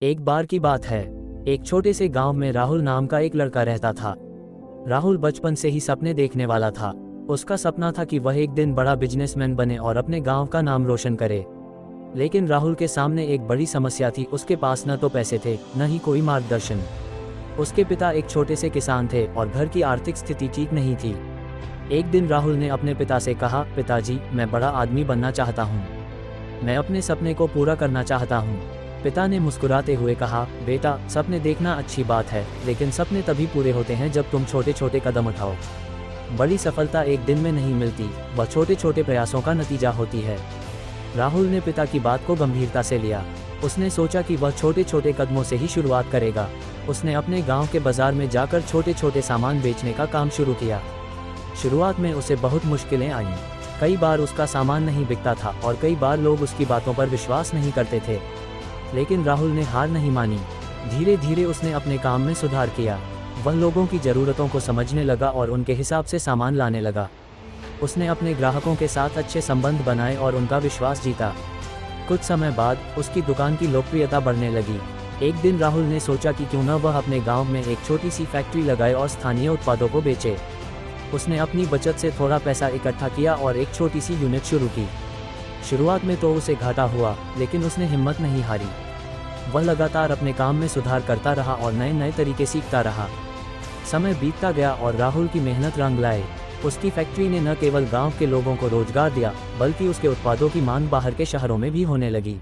एक बार की बात है, एक छोटे से गांव में राहुल नाम का एक लड़का रहता था। राहुल बचपन से ही सपने देखने वाला था। उसका सपना था कि वह एक दिन बड़ा बिजनेसमैन बने और अपने गांव का नाम रोशन करे। लेकिन राहुल के सामने एक बड़ी समस्या थी। उसके पास न तो पैसे थे, न ही कोई मार्गदर्शन। उसके पिता एक छोटे से किसान थे और घर की आर्थिक स्थिति ठीक नहीं थी। एक दिन राहुल ने अपने पिता से कहा, पिताजी, मैं बड़ा आदमी बनना चाहता हूँ। मैं अपने सपने को पूरा करना चाहता हूँ। पिता ने मुस्कुराते हुए कहा, बेटा, सपने देखना अच्छी बात है, लेकिन सपने तभी पूरे होते हैं जब तुम छोटे छोटे कदम उठाओ। बड़ी सफलता एक दिन में नहीं मिलती, वह छोटे छोटे प्रयासों का नतीजा होती है। राहुल ने पिता की बात को गंभीरता से लिया। उसने सोचा कि वह छोटे छोटे कदमों से ही शुरुआत करेगा। उसने अपने गांव के बाजार में जाकर छोटे छोटे सामान बेचने का काम शुरू किया। शुरुआत में उसे बहुत मुश्किलें आईं। कई बार उसका सामान नहीं बिकता था और कई बार लोग उसकी बातों पर विश्वास नहीं करते थे। लेकिन राहुल ने हार नहीं मानी। धीरे धीरे उसने अपने काम में सुधार किया। वह लोगों की ज़रूरतों को समझने लगा और उनके हिसाब से सामान लाने लगा। उसने अपने ग्राहकों के साथ अच्छे संबंध बनाए और उनका विश्वास जीता। कुछ समय बाद उसकी दुकान की लोकप्रियता बढ़ने लगी। एक दिन राहुल ने सोचा कि क्यों न वह अपने गांव में एक छोटी सी फैक्ट्री लगाए और स्थानीय उत्पादों को बेचे। उसने अपनी बचत से थोड़ा पैसा इकट्ठा किया और एक छोटी सी यूनिट शुरू की। शुरुआत में तो उसे घाटा हुआ, लेकिन उसने हिम्मत नहीं हारी। वह लगातार अपने काम में सुधार करता रहा और नए नए तरीके सीखता रहा। समय बीतता गया और राहुल की मेहनत रंग लाए। उसकी फैक्ट्री ने न केवल गांव के लोगों को रोजगार दिया, बल्कि उसके उत्पादों की मांग बाहर के शहरों में भी होने लगी।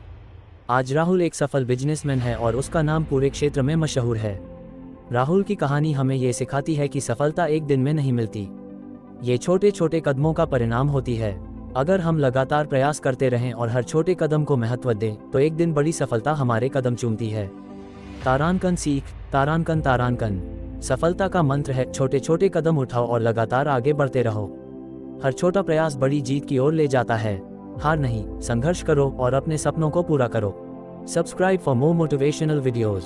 आज राहुल एक सफल बिजनेसमैन है और उसका नाम पूरे क्षेत्र में मशहूर है। राहुल की कहानी हमें ये सिखाती है कि सफलता एक दिन में नहीं मिलती। ये छोटे छोटे कदमों का परिणाम होती है। अगर हम लगातार प्रयास करते रहें और हर छोटे कदम को महत्व दें, तो एक दिन बड़ी सफलता हमारे कदम चूमती है। तारांकन सीख, तारांकन तारांकन। सफलता का मंत्र है, छोटे छोटे कदम उठाओ और लगातार आगे बढ़ते रहो। हर छोटा प्रयास बड़ी जीत की ओर ले जाता है। हार नहीं, संघर्ष करो और अपने सपनों को पूरा करो। Subscribe for more motivational videos.